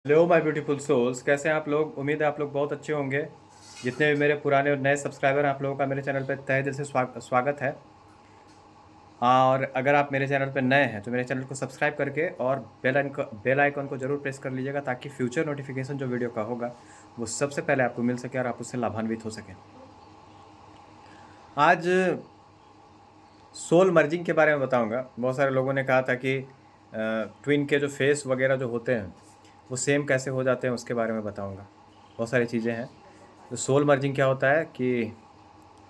Hello my beautiful souls, कैसे हैं आप लोग। उम्मीद है आप लोग बहुत अच्छे होंगे। जितने भी मेरे पुराने और नए सब्सक्राइबर हैं, आप लोगों का मेरे चैनल पर तहे दिल से स्वागत है। और अगर आप मेरे चैनल पर नए हैं तो मेरे चैनल को सब्सक्राइब करके और बेल आइकन को ज़रूर प्रेस कर लीजिएगा, ताकि फ्यूचर नोटिफिकेशन जो वीडियो का होगा वो सबसे पहले आपको मिल सके और आप उससे लाभान्वित हो सकें। आज सोल मर्जिंग के बारे में बताऊंगा। बहुत सारे लोगों ने कहा था कि ट्विन के जो फेस वगैरह जो होते हैं वो सेम कैसे हो जाते हैं, उसके बारे में बताऊंगा। बहुत सारी चीज़ें हैं। तो सोल मर्जिंग क्या होता है कि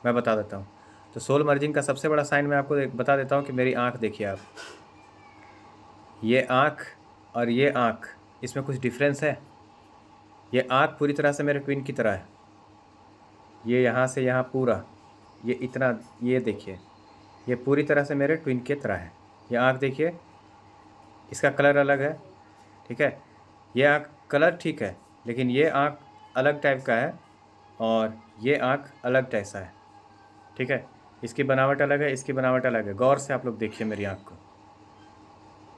मैं बता देता हूँ। तो सोल मर्जिंग का सबसे बड़ा साइन मैं आपको बता देता हूँ कि मेरी आँख देखिए आप। ये आँख और ये आँख, इसमें कुछ डिफरेंस है। ये आँख पूरी तरह से मेरे ट्विन की तरह है। ये यहाँ से यहाँ पूरा, ये इतना, ये देखिए, ये पूरी तरह से मेरे ट्विन की तरह है। ये आँख देखिए, इसका कलर अलग है, ठीक है। ये आँख कलर ठीक है, लेकिन ये आँख अलग टाइप का है और ये आँख अलग टाइप सा है, ठीक है। इसकी बनावट अलग है, इसकी बनावट अलग है। गौर से आप लोग देखिए मेरी आँख को।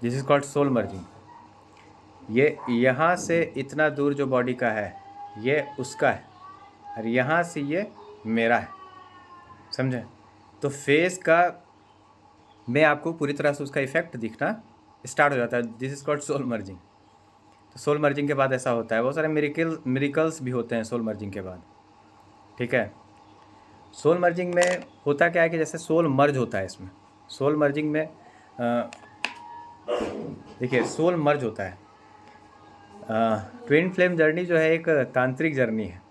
This is called soul merging. ये यहाँ से इतना दूर जो बॉडी का है ये उसका है, और यहाँ से ये मेरा है, समझे। तो फेस का में आपको पूरी तरह से उसका इफेक्ट दिखना स्टार्ट हो जाता है। This is called soul merging. तो सोल मर्जिंग के बाद ऐसा होता है। बहुत सारे मिरिकल्स भी होते हैं सोल मर्जिंग के बाद, ठीक है। सोल मर्जिंग में होता क्या है कि जैसे सोल मर्ज होता है इसमें, सोल मर्जिंग में देखिए सोल मर्ज होता है। ट्विन फ्लेम जर्नी जो है एक तांत्रिक जर्नी है।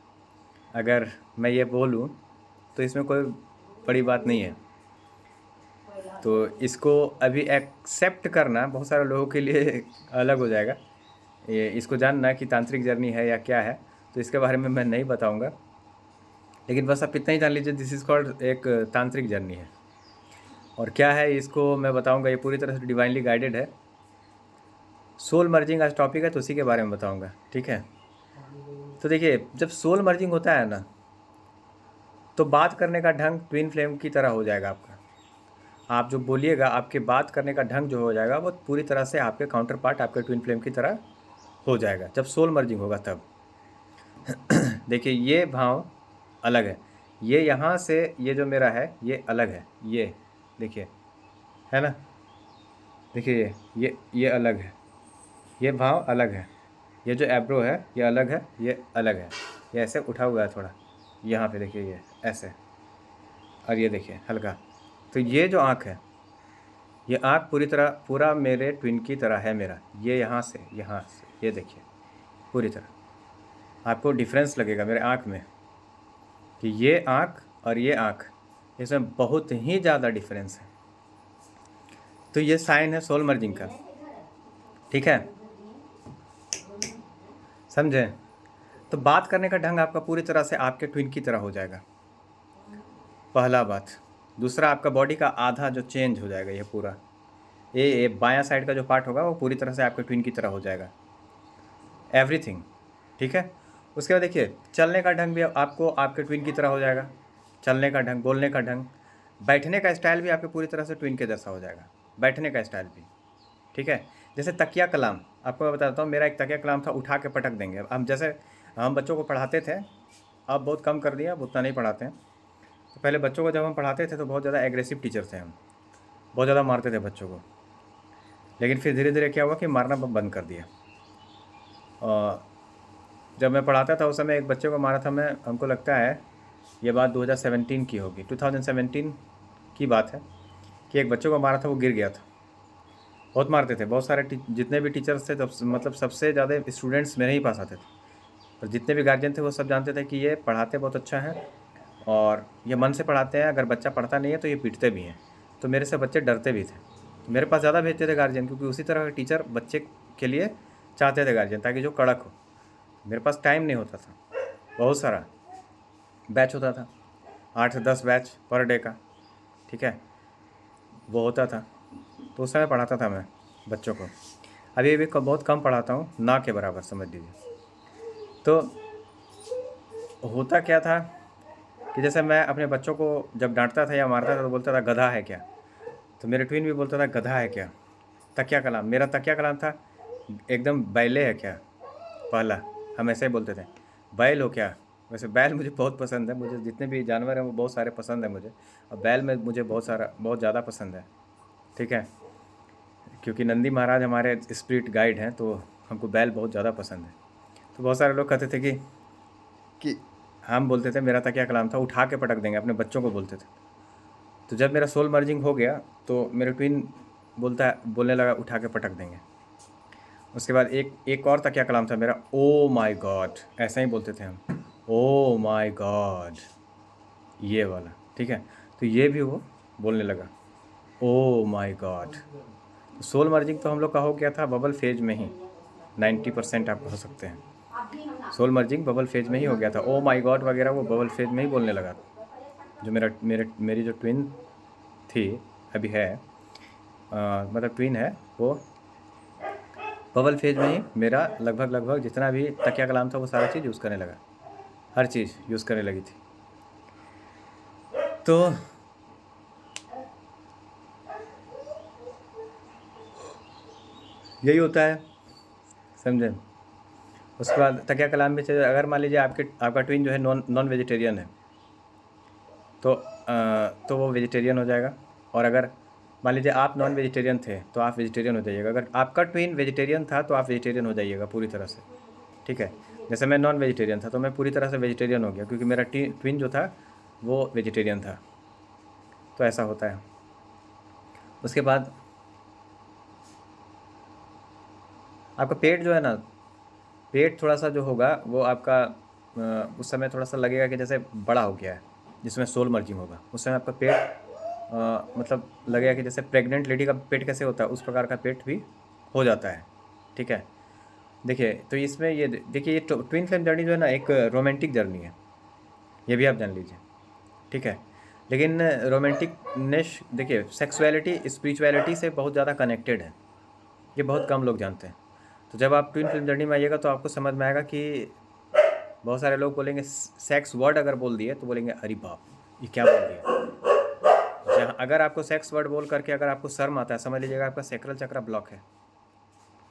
अगर मैं ये बोलूँ तो इसमें कोई बड़ी बात नहीं है। तो इसको अभी एक्सेप्ट करना बहुत सारे लोगों के लिए अलग हो जाएगा। ये इसको जानना कि तांत्रिक जर्नी है या क्या है, तो इसके बारे में मैं नहीं बताऊंगा। लेकिन बस आप इतना ही जान लीजिए, दिस इज़ कॉल्ड एक तांत्रिक जर्नी है। और क्या है इसको मैं बताऊंगा, ये पूरी तरह से डिवाइनली गाइडेड है। सोल मर्जिंग आज टॉपिक है तो उसी के बारे में बताऊंगा, ठीक है। तो देखिए, जब सोल मर्जिंग होता है ना, तो बात करने का ढंग ट्विन फ्लेम की तरह हो जाएगा आपका। आप जो बोलिएगा, आपके बात करने का ढंग जो हो जाएगा वो पूरी तरह से आपके काउंटर पार्ट आपके ट्विन फ्लेम की तरह हो जाएगा जब सोल मर्जिंग होगा तब। देखिए ये भाव अलग है, ये यहाँ से ये जो मेरा है ये अलग है, ये देखिए, है ना। देखिए ये अलग है, ये भाव अलग है। ये जो एब्रो है ये अलग है, ये अलग है। ये ऐसे उठा हुआ है थोड़ा यहाँ पे, देखिए ये ऐसे, और ये देखिए हल्का। तो ये जो आँख है, ये आँख पूरी तरह पूरा मेरे ट्विन की तरह है मेरा। ये यहाँ से ये देखिए पूरी तरह आपको डिफरेंस लगेगा मेरे आँख में कि ये आँख और ये आँख, इसमें बहुत ही ज़्यादा डिफरेंस है। तो ये साइन है सोल मर्जिंग का, ठीक है, समझे। तो बात करने का ढंग आपका पूरी तरह से आपके ट्विन की तरह हो जाएगा, पहला बात। दूसरा, आपका बॉडी का आधा जो चेंज हो जाएगा, ये पूरा ये बायां साइड का जो पार्ट होगा वो पूरी तरह से आपके ट्विन की तरह हो जाएगा, एवरीथिंग, ठीक है। उसके बाद देखिए, चलने का ढंग भी आपको आपके ट्विन की तरह हो जाएगा। चलने का ढंग, बोलने का ढंग, बैठने का स्टाइल भी आपके पूरी तरह से ट्विन के जैसा हो जाएगा, बैठने का स्टाइल भी, ठीक है। जैसे तकिया कलाम, आपको मैं बताता हूँ, मेरा एक तकिया कलाम था, उठा के पटक देंगे। हम जैसे हम बच्चों को पढ़ाते थे, अब बहुत कम कर दिया, अब उतना नहीं पढ़ाते हैं। तो पहले बच्चों को जब हम पढ़ाते थे तो बहुत ज़्यादा एग्रेसिव टीचर थे हम, बहुत ज़्यादा मारते थे बच्चों को। लेकिन फिर धीरे धीरे क्या हुआ कि मारना बंद कर दिया। और जब मैं पढ़ाता था उस समय एक बच्चे को मारा था मैं, हमको लगता है ये बात 2017 की होगी, 2017 की बात है, कि एक बच्चे को मारा था, वो गिर गया था। बहुत मारते थे, बहुत सारे जितने भी टीचर्स थे, तब मतलब सबसे ज़्यादा स्टूडेंट्स मेरे ही पास आते थे। और जितने भी गार्जियन थे वो सब जानते थे कि ये पढ़ाते बहुत अच्छा है और ये मन से पढ़ाते हैं, अगर बच्चा पढ़ता नहीं है तो ये पीटते भी हैं। तो मेरे से बच्चे डरते भी थे, तो मेरे पास ज़्यादा भेजते थे गार्जियन, क्योंकि उसी तरह का टीचर बच्चे के लिए चाहते थे गार्जियन, ताकि जो कड़क हो। मेरे पास टाइम नहीं होता था, बहुत सारा बैच होता था, 8 से 10 बैच पर डे का, ठीक है, वो होता था। तो उस समय पढ़ाता था मैं बच्चों को। अभी भी बहुत कम पढ़ाता हूँ, ना के बराबर समझ लीजिए। तो होता क्या था कि जैसे मैं अपने बच्चों को जब डांटता था या मारता था तो बोलता था गधा है क्या। तो मेरे ट्विन भी बोलता था गधा है क्या। तकिया कलाम, मेरा तकिया कलाम था एकदम बैले है क्या, पहला हम ऐसे ही बोलते थे, बैल हो क्या। वैसे बैल मुझे बहुत पसंद है, मुझे जितने भी जानवर हैं वो बहुत सारे पसंद है मुझे, और बैल में मुझे बहुत ज़्यादा पसंद है, ठीक है। क्योंकि नंदी महाराज हमारे स्पिरिट गाइड हैं, तो हमको बैल बहुत ज़्यादा पसंद है। तो बहुत सारे लोग कहते थे कि हम बोलते थे, मेरा तकिया कलाम था उठा के पटक देंगे, अपने बच्चों को बोलते थे। तो जब मेरा सोल मर्जिंग हो गया तो मेरे ट्विन बोलने लगा उठा के पटक देंगे। उसके बाद एक और तकिया कलाम था मेरा, ओ माय गॉड, ऐसा ही बोलते थे हम, ओ माय गॉड, ये वाला, ठीक है। तो ये भी वो बोलने लगा, ओ माय गॉड। तो सोल मर्जिंग तो हम लोग का हो गया था बबल फेज में ही, 90% आप कह सकते हैं सोल मर्जिंग बबल फेज में ही हो गया था। ओ माय गॉड वगैरह वो बबल फेज में ही बोलने लगा। जो मेरी जो ट्विन थी, अभी है, मतलब ट्विन है, वो बबल फेज में ही मेरा लगभग जितना भी तकिया कलाम था वो सारा चीज़ यूज़ करने लगा, हर चीज़ यूज़ करने लगी थी। तो यही होता है, समझे। उसके बाद तकिया कलाम में से अगर मान लीजिए आपका ट्विन जो है नॉन वेजिटेरियन है, तो वो वेजिटेरियन हो जाएगा। और अगर मान लीजिए आप नॉन वेजिटेरियन थे तो आप वेजिटेरियन हो जाइएगा। अगर आपका ट्विन वेजिटेरियन था तो आप वेजिटेरियन हो जाइएगा पूरी तरह से, ठीक है। जैसे मैं नॉन वेजिटेरियन था तो मैं पूरी तरह से वेजिटेरियन हो गया, क्योंकि मेरा ट्विन जो था वो वेजिटेरियन था। तो ऐसा होता है। उसके बाद आपका पेट जो है ना, पेट थोड़ा सा जो होगा वो आपका उस समय थोड़ा सा लगेगा कि जैसे बड़ा हो गया है, जिसमें सोल मर्जिंग होगा उस समय आपका पेट मतलब लगेगा कि जैसे प्रेग्नेंट लेडी का पेट कैसे होता है उस प्रकार का पेट भी हो जाता है, ठीक है। देखिए, तो इसमें ये देखिए, ये ट्विन फ्लेम जर्नी जो है ना एक रोमांटिक जर्नी है, ये भी आप जान लीजिए, ठीक है। लेकिन रोमांटिकनेस देखिए सेक्सुअलिटी स्पिरिचुअलिटी से बहुत ज़्यादा कनेक्टेड है, ये बहुत कम लोग जानते हैं। तो जब आप ट्विन फ्लेम जर्नी में आइएगा तो आपको समझ में आएगा कि बहुत सारे लोग बोलेंगे सेक्स वर्ड अगर बोल दिए तो बोलेंगे अरे बाप ये क्या बोल दिया। जहाँ अगर आपको सेक्स वर्ड बोल करके अगर आपको शर्म आता है, समझ लीजिएगा आपका सैक्रल चक्र ब्लॉक है,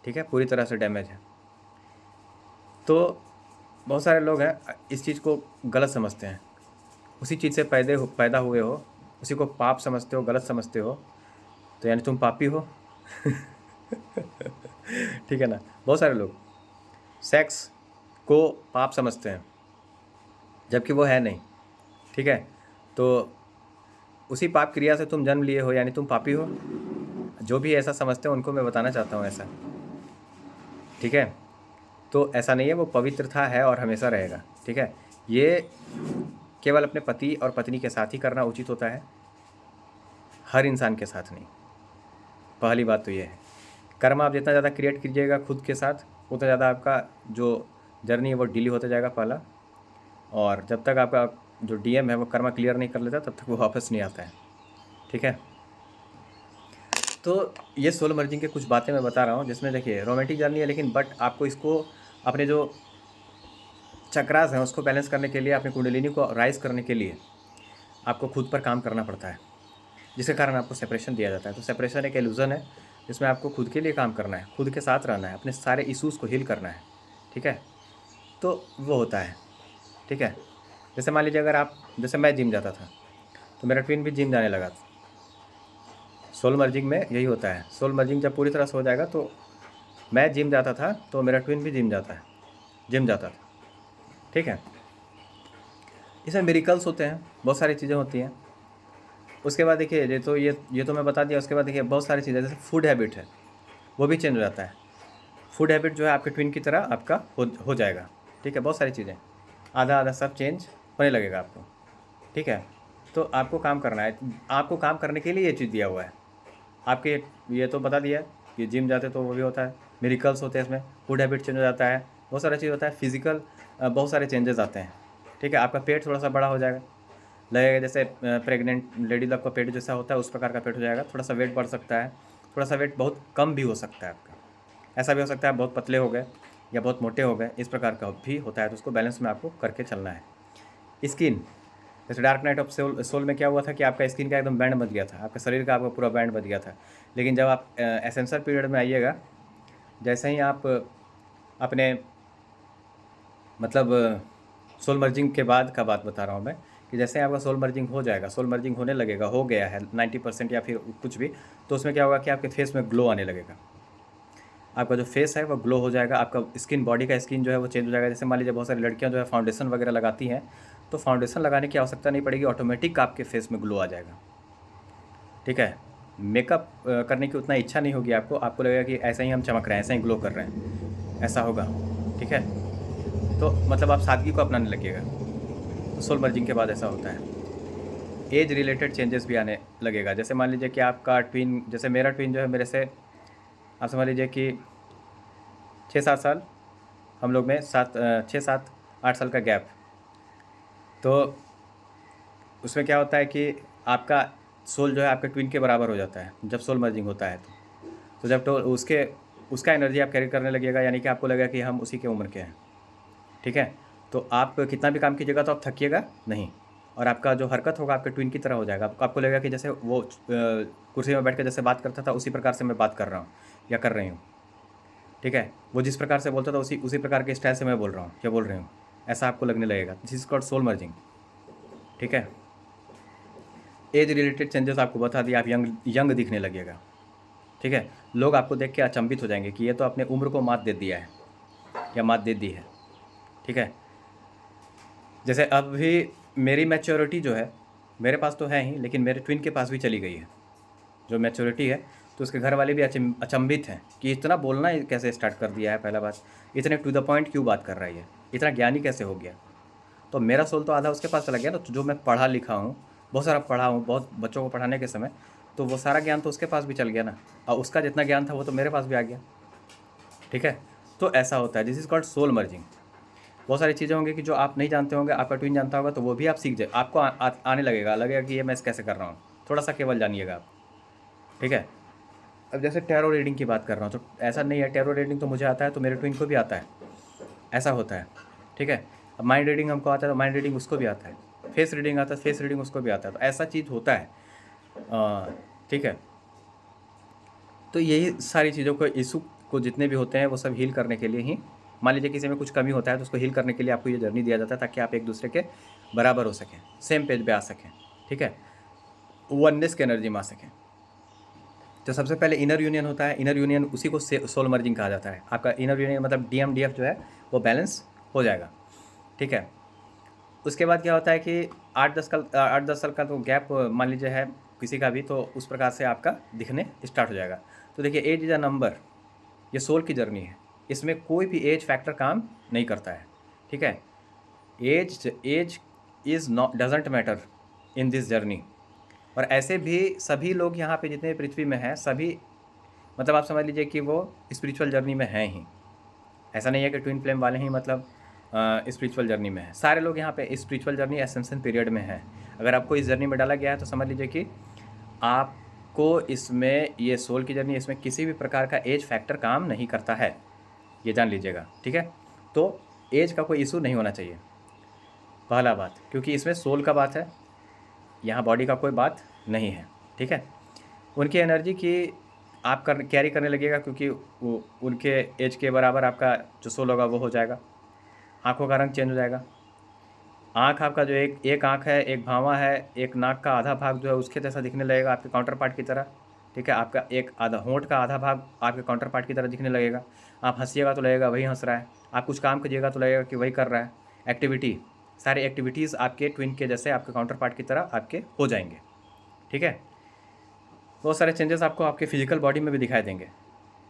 ठीक है, पूरी तरह से डैमेज है। तो बहुत सारे लोग हैं इस चीज़ को गलत समझते हैं, उसी चीज़ से पैदा हुए हो, उसी को पाप समझते हो, गलत समझते हो, तो यानी तुम पापी हो। ठीक है ना। बहुत सारे लोग सेक्स को पाप समझते हैं जबकि वो है नहीं, ठीक है। तो उसी पाप क्रिया से तुम जन्म लिए हो यानी तुम पापी हो। जो भी ऐसा समझते हैं उनको मैं बताना चाहता हूँ ऐसा, ठीक है। तो ऐसा नहीं है, वो पवित्रता है और हमेशा रहेगा, ठीक है। ये केवल अपने पति और पत्नी के साथ ही करना उचित होता है, हर इंसान के साथ नहीं। पहली बात तो ये है, कर्म आप जितना ज़्यादा क्रिएट कीजिएगा खुद के साथ उतना ज़्यादा आपका जो जर्नी है वो डिले होता जाएगा, पहला। और जब तक आपका जो डीएम है वो कर्मा क्लियर नहीं कर लेता तब तक वो वापस नहीं आता है, ठीक है। तो ये सोल मर्जिंग के कुछ बातें मैं बता रहा हूँ जिसमें देखिए रोमांटिक जर्नी है, लेकिन बट आपको इसको अपने जो चक्रास हैं उसको बैलेंस करने के लिए, अपनी कुंडलिनी को राइज करने के लिए आपको खुद पर काम करना पड़ता है, जिसके कारण आपको सेपरेशन दिया जाता है। तो सेपरेशन एक इल्यूज़न है जिसमें आपको खुद के लिए काम करना है, खुद के साथ रहना है, अपने सारे इश्यूज़ को हील करना है, ठीक है। तो वो होता है, ठीक है। जैसे मान लीजिए अगर जैसे मैं जिम जाता था तो मेरा ट्विन भी जिम जाने लगा था। सोल मर्जिंग में यही होता है, सोल मर्जिंग जब पूरी तरह से हो जाएगा तो मैं जिम जाता था तो मेरा ट्विन भी जिम जाता था, ठीक है। इसमें मिरेकल्स होते हैं, बहुत सारी चीज़ें होती हैं। उसके बाद देखिए ये तो मैं बता दिया। उसके बाद देखिए बहुत सारी चीज़ें जैसे फूड हैबिट है वो भी चेंज हो जाता है। फूड हैबिट जो है आपके ट्विन की तरह आपका हो जाएगा, ठीक है। बहुत सारी चीज़ें आधा आधा सब चेंज होने लगेगा आपको, ठीक है। तो आपको काम करना है, आपको काम करने के लिए ये चीज़ दिया हुआ है आपके। ये तो बता दिया कि जिम जाते तो वो भी होता है, मिरेकल्स होते हैं इसमें, फूड हैबिट चेंज हो जाता है, बहुत सारा चीज़ होता है, फिजिकल बहुत सारे चेंजेस आते हैं, ठीक है। आपका पेट थोड़ा सा बड़ा हो जाएगा, लगेगा जैसे प्रेग्नेंट लेडी लोग का पेट जैसा होता है उस प्रकार का पेट हो जाएगा। थोड़ा सा वेट बढ़ सकता है, थोड़ा सा वेट बहुत कम भी हो सकता है आपका, ऐसा भी हो सकता है बहुत पतले हो गए या बहुत मोटे हो गए, इस प्रकार का भी होता है। तो उसको बैलेंस में आपको करके चलना है। स्किन, जैसे डार्क नाइट ऑफ सोल में क्या हुआ था कि आपका स्किन का एकदम बैंड बच गया था, आपका शरीर का आपका पूरा बैंड बच गया था। लेकिन जब आप एसेंशियल पीरियड में आइएगा, जैसे ही आप अपने मतलब सोल मर्जिंग के बाद का बात बता रहा हूँ मैं, कि जैसे आपका सोल मर्जिंग हो जाएगा, सोल मर्जिंग होने लगेगा, हो गया है 90% या फिर कुछ भी, तो उसमें क्या होगा कि आपके फेस में ग्लो आने लगेगा। आपका जो फेस है वो ग्लो हो जाएगा, आपका स्किन, बॉडी का स्किन जो है वो चेंज हो जाएगा। जैसे मान लीजिए बहुत सारी लड़कियां जो है फाउंडेशन वगैरह लगाती हैं, तो फाउंडेशन लगाने की आवश्यकता नहीं पड़ेगी, ऑटोमेटिक आपके फेस में ग्लो आ जाएगा। ठीक है, मेकअप करने की उतना इच्छा नहीं होगी आपको, आपको लगेगा कि ऐसा ही हम चमक रहे हैं, ऐसा ही ग्लो कर रहे हैं, ऐसा होगा। ठीक है, तो मतलब आप सादगी को अपनाने लगिएगा। तो सोल मर्जिंग के बाद ऐसा होता है। एज रिलेटेड चेंजेस भी आने लगेगा। जैसे मान लीजिए कि आपका ट्विन, जैसे मेरा ट्विन जो है मेरे से, आप समझ लीजिए कि 6-7 साल हम लोग में, 6-7-8 साल का गैप। तो उसमें क्या होता है कि आपका सोल जो है आपके ट्विन के बराबर हो जाता है जब सोल मर्जिंग होता है। तो जब तो उसका एनर्जी आप कैरी करने लगेगा, यानी कि आपको लगेगा कि हम उसी के उम्र के हैं। ठीक है, तो आप कितना भी काम कीजिएगा तो आप थकिएगा नहीं, और आपका जो हरकत होगा आपके ट्विन की तरह हो जाएगा। आपको लगेगा कि जैसे वो कुर्सी में बैठ कर जैसे बात करता था उसी प्रकार से मैं बात कर रहा हूँ या कर रही हूँ। ठीक है, वो जिस प्रकार से बोलता था उसी प्रकार के स्टाइल से मैं बोल रहा हूँ या बोल रही हूँ, ऐसा आपको लगने लगेगा। This is called soul merging. ठीक है, एज रिलेटेड चेंजेस आपको बता दिया, आप यंग दिखने लगेगा। ठीक है, लोग आपको देख के अचंभित हो जाएंगे कि ये तो अपने उम्र को मात दे दिया है या मात दे दी है। ठीक है, जैसे अभी मेरी मैच्योरिटी जो है मेरे पास तो है ही, लेकिन मेरे ट्विन के पास भी चली गई है जो मैच्योरिटी है। तो उसके घर वाले भी अचंभित हैं कि इतना बोलना ही कैसे स्टार्ट कर दिया है, पहला बात, इतने टू द पॉइंट क्यों बात कर रहा है, ये इतना ज्ञानी कैसे हो गया। तो मेरा सोल तो आधा उसके पास चला गया ना, तो जो मैं पढ़ा लिखा हूँ, बहुत सारा पढ़ा हूँ, बहुत बच्चों को पढ़ाने के समय, तो वो सारा ज्ञान तो उसके पास भी चल गया ना, और उसका जितना ज्ञान था वो तो मेरे पास भी आ गया। ठीक है, तो ऐसा होता है, this is called soul merging. बहुत सारी चीज़ें होंगी कि जो आप नहीं जानते होंगे, आपका ट्विन जानता होगा, तो वो भी आप सीख जाए, आपको आने लगेगा कि ये मैं कैसे कर रहा हूँ, थोड़ा सा केवल जानिएगा आप। ठीक है, अब जैसे टैरो रीडिंग की बात कर रहा हूँ, तो ऐसा नहीं है, टैरो रीडिंग तो मुझे आता है तो मेरे ट्विन को भी आता है, ऐसा होता है। ठीक है, अब माइंड रीडिंग हमको आता है तो माइंड रीडिंग उसको भी आता है, फेस रीडिंग आता है, फेस रीडिंग उसको भी आता है, तो ऐसा चीज़ होता है। ठीक है, तो यही सारी चीज़ों को, इशू को जितने भी होते हैं वो सब हील करने के लिए ही, मान लीजिए किसी में कुछ कमी होता है तो उसको हील करने के लिए आपको ये जर्नी दिया जाता है, ताकि आप एक दूसरे के बराबर हो सकें, सेम पेज पे आ सकें। ठीक है, वननेस की एनर्जी में आ सकें। तो सबसे पहले इनर यूनियन होता है, इनर यूनियन उसी को सोल मर्जिंग कहा जाता है। आपका इनर यूनियन मतलब DMDF जो है वो बैलेंस हो जाएगा। ठीक है, उसके बाद क्या होता है कि 8-10 साल का तो गैप मान लीजिए है किसी का भी, तो उस प्रकार से आपका दिखने स्टार्ट हो जाएगा। तो देखिए, एज इज़ अ नंबर, ये सोल की जर्नी है, इसमें कोई भी एज फैक्टर काम नहीं करता है। ठीक है, age is not doesn't matter in this journey. और ऐसे भी सभी लोग यहाँ पे जितने पृथ्वी में हैं सभी, मतलब आप समझ लीजिए कि वो स्पिरिचुअल जर्नी में हैं ही। ऐसा नहीं है कि ट्विन फ्लेम वाले ही मतलब स्पिरिचुअल जर्नी में है, सारे लोग यहाँ पे स्पिरिचुअल जर्नी एसेंशन पीरियड में हैं। अगर आपको इस जर्नी में डाला गया है तो समझ लीजिए कि आपको इसमें, ये सोल की जर्नी, इसमें किसी भी प्रकार का एज फैक्टर काम नहीं करता है, ये जान लीजिएगा। ठीक है, तो एज का कोई इशू नहीं होना चाहिए, पहला बात, क्योंकि इसमें सोल का बात है, यहाँ बॉडी का कोई बात नहीं है। ठीक है, उनकी एनर्जी की आप कैरी करने लगेगा, क्योंकि वो उनके एज के बराबर आपका जो सोल होगा वो हो जाएगा। आँखों का रंग चेंज हो जाएगा, आँख आपका जो एक आँख है, एक भांवा है, एक नाक का आधा भाग जो है उसके जैसा दिखने लगेगा, आपके काउंटर पार्ट की तरह। ठीक है, आपका एक आधा होंठ का आधा भाग आपके काउंटर पार्ट की तरह दिखने लगेगा। आप हंसिएगा तो लगेगा वही हंस रहा है, आप कुछ काम कीजिएगा तो लगेगा कि वही कर रहा है। एक्टिविटी, सारी एक्टिविटीज़ आपके ट्विन के जैसे आपके काउंटर पार्ट की तरह आपके हो जाएंगे। ठीक है, बहुत सारे चेंजेस आपको आपके फिजिकल बॉडी में भी दिखाई देंगे,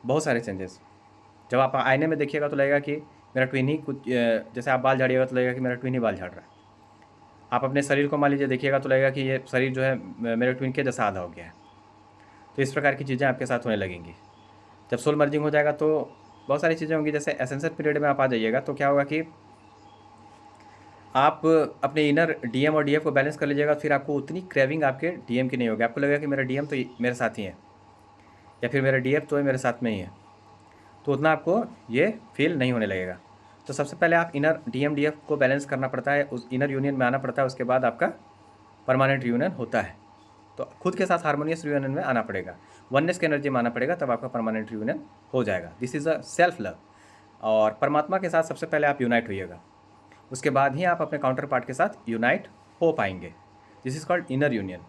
बहुत सारे चेंजेस। जब आप आईने में देखिएगा तो लगेगा कि मेरा ट्विन ही कुछ, जैसे आप बाल झाड़िएगा तो लगेगा कि मेरा ट्विन ही बाल झाड़ रहा है। आप अपने शरीर को मान लीजिए देखिएगा तो लगेगा कि ये शरीर जो है मेरे ट्विन के जैसा आधा हो गया है। तो इस प्रकार की चीज़ें आपके साथ होने लगेंगी। जब सोल मर्जिंग हो जाएगा तो बहुत सारी चीज़ें होंगी। जैसे एसेंशियल पीरियड में आप आ जाइएगा तो क्या होगा कि आप अपने इनर DM और DF को बैलेंस कर लीजिएगा, फिर आपको उतनी क्रेविंग आपके DM की नहीं होगी। आपको लगेगा कि मेरा DM तो मेरे साथ ही है, या फिर मेरा DF तो मेरे साथ में ही है, तो उतना आपको ये फील नहीं होने लगेगा। तो सबसे पहले आप इनर DM DF को बैलेंस करना पड़ता है, उस इनर यूनियन में आना पड़ता है, उसके बाद आपका परमानेंट यूनियन होता है। तो खुद के साथ हारमोनियस यूनियन में आना पड़ेगा, वननेस की एनर्जी में आना पड़ेगा, तब आपका परमानेंट यूनियन हो जाएगा। This is a self love. और परमात्मा के साथ सबसे पहले आप यूनाइट होइएगा। उसके बाद ही आप अपने काउंटर पार्ट के साथ यूनाइट हो पाएंगे। This is called inner union.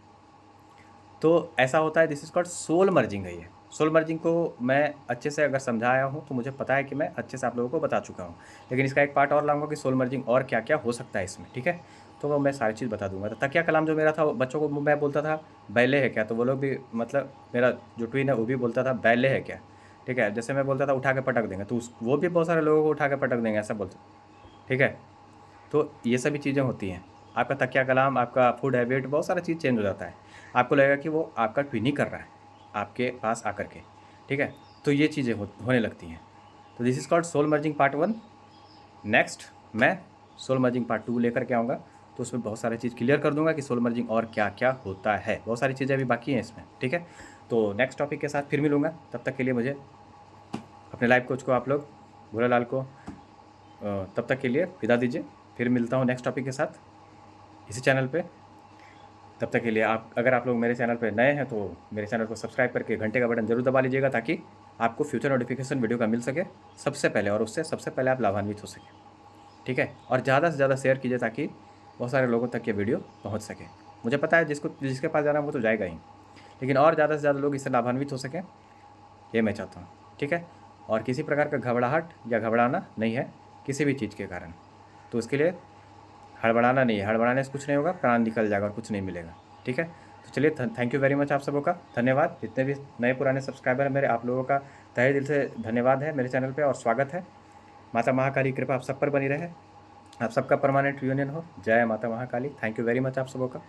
तो ऐसा होता है, this is called soul merging है ये। सोल मर्जिंग को मैं अच्छे से अगर समझाया हूँ तो मुझे पता है कि मैं अच्छे से आप लोगों को बता चुका हूँ, लेकिन इसका एक पार्ट और लाऊंगा कि सोल मर्जिंग और क्या क्या हो सकता है इसमें, ठीक है। तो वो मैं सारी चीज़ बता दूंगा। तो तकिया कलाम जो मेरा था, वो बच्चों को मैं बोलता था बैले है क्या, तो वो लोग भी, मतलब मेरा जो ट्विन है वो भी बोलता था बैले है क्या, ठीक है। जैसे मैं बोलता था उठा के पटक देंगे, तो वो भी बहुत सारे लोगों को उठा के पटक देंगे, ऐसा बोलते, ठीक है। तो ये सभी चीज़ें होती हैं। आपका तकिया कलाम, आपका फूड हैबिट, बहुत सारा चीज़ चेंज हो जाता है। आपको लगेगा कि वो आपका ट्विन ही कर रहा है आपके पास आकर के, ठीक है। तो ये चीज़ें होने लगती हैं। तो this is called soul merging part 1। Next मैं सोल मर्जिंग पार्ट 2 लेकर के आऊँगा, तो उसमें बहुत सारी चीज़ क्लियर कर दूंगा कि सोल मर्जिंग और क्या क्या होता है। बहुत सारी चीज़ें अभी बाकी हैं इसमें, ठीक है। तो नेक्स्ट टॉपिक के साथ फिर मिलूँगा। तब तक के लिए मुझे, अपने लाइफ कोच को आप लोग, भोलालाल को, तब तक के लिए विदा दीजिए। फिर मिलता हूँ नेक्स्ट टॉपिक के साथ इसी चैनल पे। तब तक के लिए अगर आप लोग मेरे चैनल पे नए हैं तो मेरे चैनल को सब्सक्राइब करके घंटे का बटन जरूर दबा लीजिएगा, ताकि आपको फ्यूचर नोटिफिकेशन वीडियो का मिल सके सबसे पहले, और उससे सबसे पहले आप लाभान्वित हो सकें, ठीक है। और ज़्यादा से ज़्यादा शेयर कीजिए ताकि बहुत सारे लोगों तक ये वीडियो पहुँच सके। मुझे पता है जिसके पास जाना है वो तो जाएगा ही, लेकिन और ज़्यादा से ज़्यादा लोग इससे लाभान्वित हो सकें, ये मैं चाहता हूँ, ठीक है। और किसी प्रकार का घबराहट या घबराना नहीं है किसी भी चीज़ के कारण। तो उसके लिए हड़बड़ाना नहीं है, हड़बड़ाने से कुछ नहीं होगा, प्राण निकल जाएगा और कुछ नहीं मिलेगा, ठीक है। तो चलिए, थैंक यू वेरी मच आप सबों का, धन्यवाद। जितने भी नए पुराने सब्सक्राइबर हैं मेरे, आप लोगों का तहे दिल से धन्यवाद है मेरे चैनल पे और स्वागत है। माता महाकाली कृपा आप सब पर बनी रहे, आप सबका परमानेंट यूनियन हो। जय माता Mahakali. Thank you very much आप सबों का।